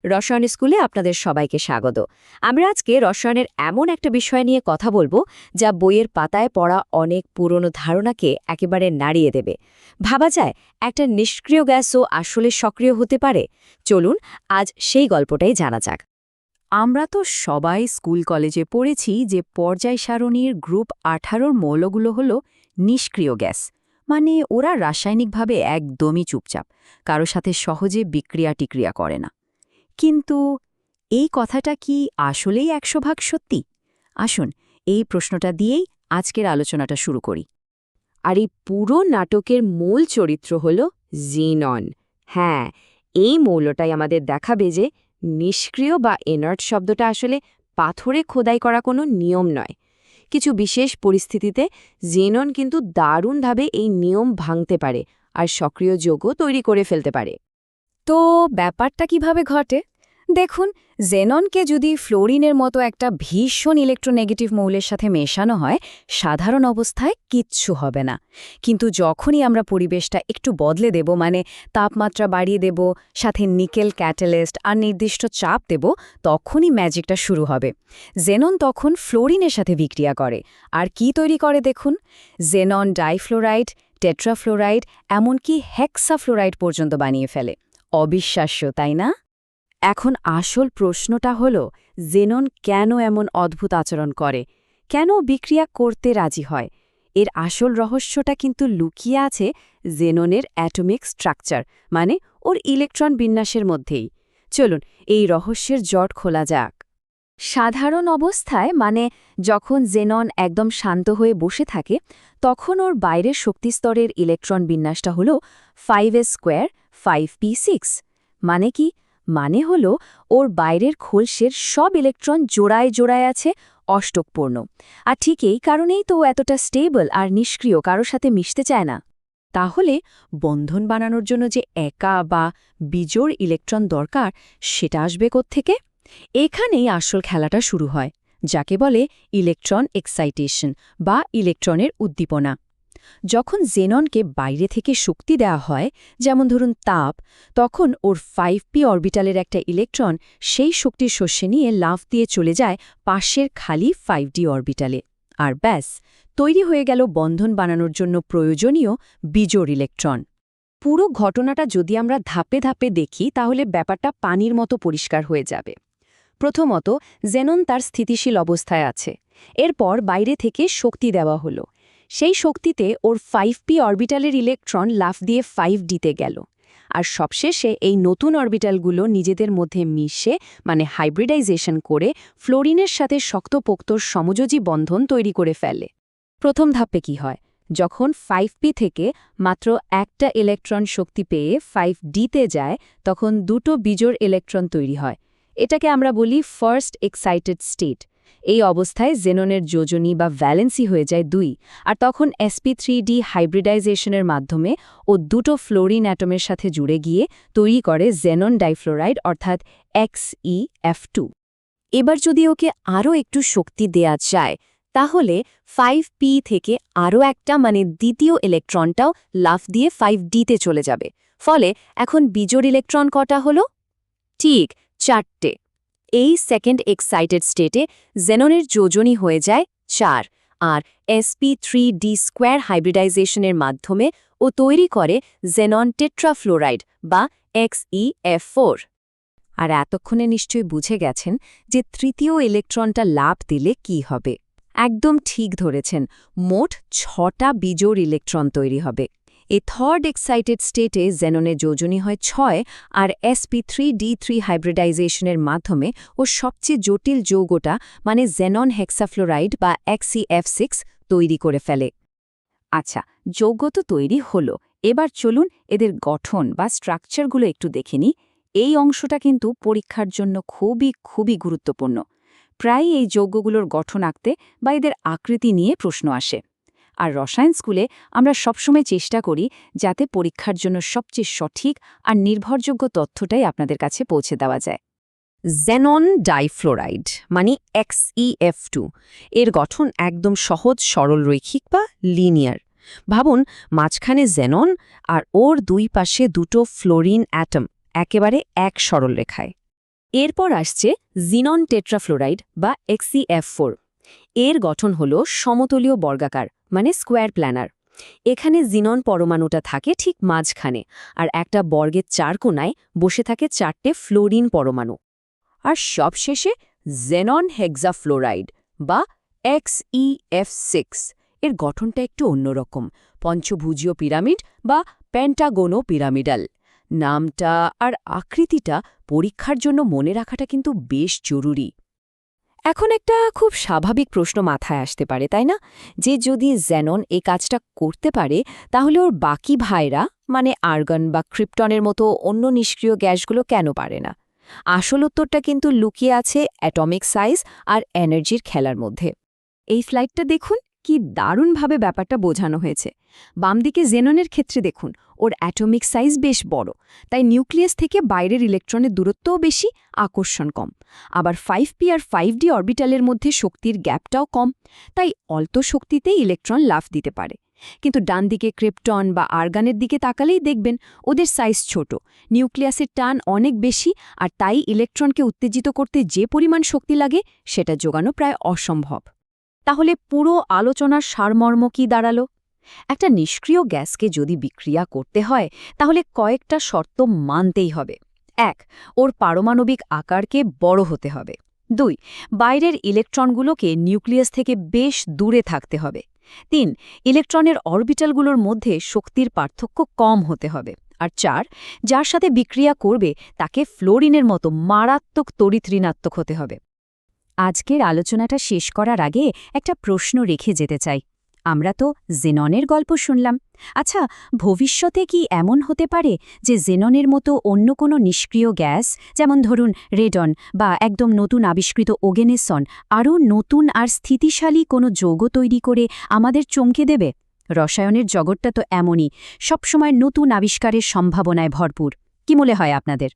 রসায়ন স্কুলে আপনাদের সবাইকে স্বাগত। আমরা আজকে রসায়নের এমন একটা বিষয় নিয়ে কথা বলবো যা বইয়ের পাতায় পড়া অনেক পুরনো ধারণাকে একেবারে নাড়িয়ে দেবে। ভাবা যায় একটা নিষ্ক্রিয় গ্যাসও আসলে সক্রিয় হতে পারে। চলুন আজ সেই গল্পটাই জানা যাক। আমরা তো সবাই স্কুল কলেজে পড়েছি যে পর্যায় সারণীর গ্রুপ 18 মৌলগুলো হলো নিষ্ক্রিয় গ্যাস, মানে ওরা রাসায়নিকভাবে একদমই চুপচাপ, কারো সাথে সহজে বিক্রিয়া-টিক্রিয়া করে না। কিন্তু এই কথাটা কি আসলেই 100% সত্যি? আসুন এই প্রশ্নটা দিয়েই আজকের আলোচনাটা শুরু করি। আর এই পুরো নাটকের মূল চরিত্র হল জিনন। হ্যাঁ, এই মৌলটাই আমাদের দেখাবে যে নিষ্ক্রিয় বা এনার্ট শব্দটা আসলে পাথরে খোদাই করা কোনো নিয়ম নয়। কিছু বিশেষ পরিস্থিতিতে জিনন কিন্তু দারুণভাবে এই নিয়ম ভাঙতে পারে আর সক্রিয় যৌগ তৈরি করে ফেলতে পারে। তো ব্যাপারটা কিভাবে ঘটে? দেখুন, জেননকে যদি ফ্লোরিনের মতো একটা ভীষণ ইলেকট্রোনেগেটিভ মৌলের সাথে মেশানো হয়, সাধারণ অবস্থায় কিচ্ছু হবে না। কিন্তু যখনই আমরা পরিবেশটা একটু বদলে দেব, মানে তাপমাত্রা বাড়িয়ে দেব, সাথে নিকেল ক্যাটালিস্ট আর নির্দিষ্ট চাপ দেব, তখনই ম্যাজিকটা শুরু হবে। জেনন তখন ফ্লোরিনের সাথে বিক্রিয়া করে। আর কি তৈরি করে দেখুন, জেনন ডাইফ্লোরাইড, টেট্রাফ্লোরাইড, এমনকি হেক্সাফ্লোরাইড পর্যন্ত বানিয়ে ফেলে। অবিশ্বাস্য, তাই না? এখন আসল প্রশ্নটা হল, জেনন কেন এমন অদ্ভুত আচরণ করে, কেন বিক্রিয়া করতে রাজি হয়? এর আসল রহস্যটা কিন্তু লুকিয়ে আছে জেননের অ্যাটমিক স্ট্রাকচার, মানে ওর ইলেকট্রন বিন্যাসের মধ্যেই। চলুন এই রহস্যের জট খোলা যাক। সাধারণ অবস্থায়, মানে যখন জেনন একদম শান্ত হয়ে বসে থাকে, তখন ওর বাইরের শক্তিস্তরের ইলেকট্রন বিন্যাসটা হল 5s² 5p6। মানে কি? মানে হল ওর বাইরের খোলসের সব ইলেকট্রন জোড়ায় জোড়ায় আছে, অষ্টকপূর্ণ। আর ঠিক এই কারণেই তো ও এতটা স্টেবল আর নিষ্ক্রিয়, কারোর সাথে মিশতে চায় না। তাহলে বন্ধন বানানোর জন্য যে একা বা বিজোড় ইলেকট্রন দরকার, সেটা আসবে কোত্থেকে? এখানেই আসল খেলাটা শুরু হয়, যাকে বলে ইলেকট্রন এক্সাইটেশন বা ইলেকট্রনের উদ্দীপনা। যখন জেননকে বাইরে থেকে শক্তি দেওয়া হয়, যেমন ধরুন তাপ, তখন ওর 5p অরবিটালের একটা ইলেকট্রন সেই শক্তির শস্যে নিয়ে লাফ দিয়ে চলে যায় পাশের খালি 5d অরবিটালে। আর ব্যাস, তৈরি হয়ে গেল বন্ধন বানানোর জন্য প্রয়োজনীয় বিজোড় ইলেকট্রন। পুরো ঘটনাটা যদি আমরা ধাপে ধাপে দেখি, তাহলে ব্যাপারটা পানির মতো পরিষ্কার হয়ে যাবে। প্রথমত, জেনন তার স্থিতিশীল অবস্থায় আছে। এরপর বাইরে থেকে শক্তি দেওয়া হলো। সেই শক্তিতে ওর 5p অরবিটালের ইলেকট্রন লাফ দিয়ে 5dতে গেল। আর সবশেষে এই নতুন অরবিটালগুলো নিজেদের মধ্যে মিশে, মানে হাইব্রিডাইজেশন করে, ফ্লোরিনের সাথে শক্তপোক্ত সমযোজী বন্ধন তৈরি করে ফেলে। প্রথম ধাপে কি হয়? যখন 5p থেকে মাত্র একটা ইলেকট্রন শক্তি পেয়ে 5dতে যায়, তখন দুটো বিজোড় ইলেকট্রন তৈরি হয়। এটাকে আমরা বলি ফার্স্ট এক্সাইটেড স্টেট। এই অবস্থায় জেননের যোজনী বা ভ্যালেন্সি হয়ে যায় 2, আর তখন sp3d হাইব্রিডাইজেশনের মাধ্যমে ও দুটো ফ্লোরিন অ্যাটমের সাথে জুড়ে গিয়ে তৈরি করে জেনন ডাইফ্লোরাইড, অর্থাৎ XeF2। এবার যদি ওকে আরও একটু শক্তি দেয়া যায়, তাহলে 5p থেকে আরও একটা, মানে দ্বিতীয় ইলেকট্রনটাও লাফ দিয়ে 5dতে চলে যাবে। ফলে এখন বিজোড় ইলেকট্রন কটা হলো? ঠিক 4টে। এই সেকেন্ড এক্সাইটেড স্টেটে জেননের যোজনী হয়ে যায় 4, আর sp3d² হাইব্রিডাইজেশনের মাধ্যমে ও তৈরি করে জেনন টেট্রাফ্লোরাইড বা XeF4। আর এতক্ষণে নিশ্চয়ই বুঝে গেছেন যে তৃতীয় ইলেকট্রনটা লাফ দিলে কি হবে। একদম ঠিক ধরেছেন, মোট 6টা বিজোড় ইলেকট্রন তৈরি হবে। এই থার্ড এক্সাইটেড স্টেটে জেননের যোজনী হয় 6, আর sp3d3 হাইব্রিডাইজেশনের মাধ্যমে ও সবচেয়ে জটিল যৌগটা, মানে জেনন হেক্সাফ্লোরাইড বা XeF6 তৈরি করে ফেলে। আচ্ছা, যৌগ তো তৈরি হলো, এবার চলুন এদের গঠন বা স্ট্রাকচারগুলো একটু দেখে নিই। এই অংশটা কিন্তু পরীক্ষার জন্য খুবই খুবই গুরুত্বপূর্ণ। প্রায় এই যৌগগুলোর গঠন আঁকতে বা এদের আকৃতি নিয়ে প্রশ্ন আসে। আর রসায়ন স্কুলে আমরা সবসময় চেষ্টা করি যাতে পরীক্ষার জন্য সবচেয়ে সঠিক আর নির্ভরযোগ্য তথ্যটাই আপনাদের কাছে পৌঁছে দেওয়া যায়। জেনন ডাইফ্লোরাইড, মানে XeF2, এর গঠন একদম সহজ, সরল রৈখিক বা লিনিয়ার। ভাবুন, মাঝখানে জেনন আর ওর দুই পাশে দুটো ফ্লোরিন অ্যাটম, একেবারে এক সরল রেখায়। এরপর আসছে জিনন টেট্রাফ্লোরাইড বা XeF4। এর গঠন হল সমতলীয় বর্গাকার মানে স্কোয়ার প্ল্যানার। এখানে জিনন পরমাণুটা থাকে ঠিক মাঝখানে, আর একটা বর্গের 4 কোণায় বসে থাকে 4টে ফ্লোরিন পরমাণু। আর সবশেষে জেনন হেক্সাফ্লোরাইড বা XeF6। এর গঠনটা একটু অন্যরকম, পঞ্চভুজীয় পিরামিড বা পেন্টাগোনো পিরামিডাল। নামটা আর আকৃতিটা পরীক্ষার জন্য মনে রাখাটা কিন্তু বেশ জরুরি। এখন একটা খুব স্বাভাবিক প্রশ্ন মাথায় আসতে পারে, তাই না? যে যদি জেনন এই কাজটা করতে পারে, তাহলে ওর বাকি ভাইরা মানে আর্গন বা ক্রিপ্টনের মতো অন্য নিষ্ক্রিয় গ্যাসগুলো কেন পারে না? আসল উত্তরটা কিন্তু লুকিয়ে আছে অ্যাটমিক সাইজ আর এনার্জির খেলার মধ্যে। এই স্লাইডটা দেখুন, কি দারুণভাবে ব্যাপারটা বোঝানো হয়েছে। বাম দিকে জেননের ক্ষেত্রে দেখুন, ওর অ্যাটমিক সাইজ বেশ বড়, তাই নিউক্লিয়াস থেকে বাইরের ইলেকট্রনের দূরত্বও বেশি, আকর্ষণ কম। আবার 5p আর 5d অরবিটালের মধ্যে শক্তির গ্যাপটাও কম, তাই অল্প শক্তিতেই ইলেকট্রন লাফ দিতে পারে। কিন্তু ডান দিকে ক্রিপ্টন বা আর্গানের দিকে তাকালেই দেখবেন ওদের সাইজ ছোট, নিউক্লিয়াসের টান অনেক বেশি, আর তাই ইলেকট্রনকে উত্তেজিত করতে যে পরিমাণ শক্তি লাগে সেটা জোগানো প্রায় অসম্ভব। তাহলে পুরো আলোচনার সারমর্ম কী দাঁড়ালো? একটা নিষ্ক্রিয় গ্যাসকে যদি বিক্রিয়া করতে হয়, তাহলে কয়েকটা শর্ত মানতেই হবে। 1. ওর পারমাণবিক আকারকে বড় হতে হবে। 2. বাইরের ইলেকট্রনগুলোকে নিউক্লিয়াস থেকে বেশ দূরে থাকতে হবে। 3. ইলেকট্রনের অরবিটালগুলোর মধ্যে শক্তির পার্থক্য কম হতে হবে। আর 4. যার সাথে বিক্রিয়া করবে তাকে ফ্লোরিনের মতো মারাত্মক তড়িৎ-ঋণাত্মক হতে হবে। আজকের আলোচনাটা শেষ করার আগে একটা প্রশ্ন রেখে যেতে চাই। আমরা তো জেননের গল্প শুনলাম। আচ্ছা, ভবিষ্যতে কি এমন হতে পারে যে জেননের মতো অন্য কোনো নিষ্ক্রিয় গ্যাস, যেমন ধরুন রেডন বা একদম নতুন আবিষ্কৃত ওগেনেসন, আরও নতুন আর স্থিতিশালী কোনো যৌগ তৈরি করে আমাদের চমকে দেবে? রসায়নের জগৎটা তো এমনই, সবসময় নতুন আবিষ্কারের সম্ভাবনায় ভরপুর। কি মনে হয় আপনাদের?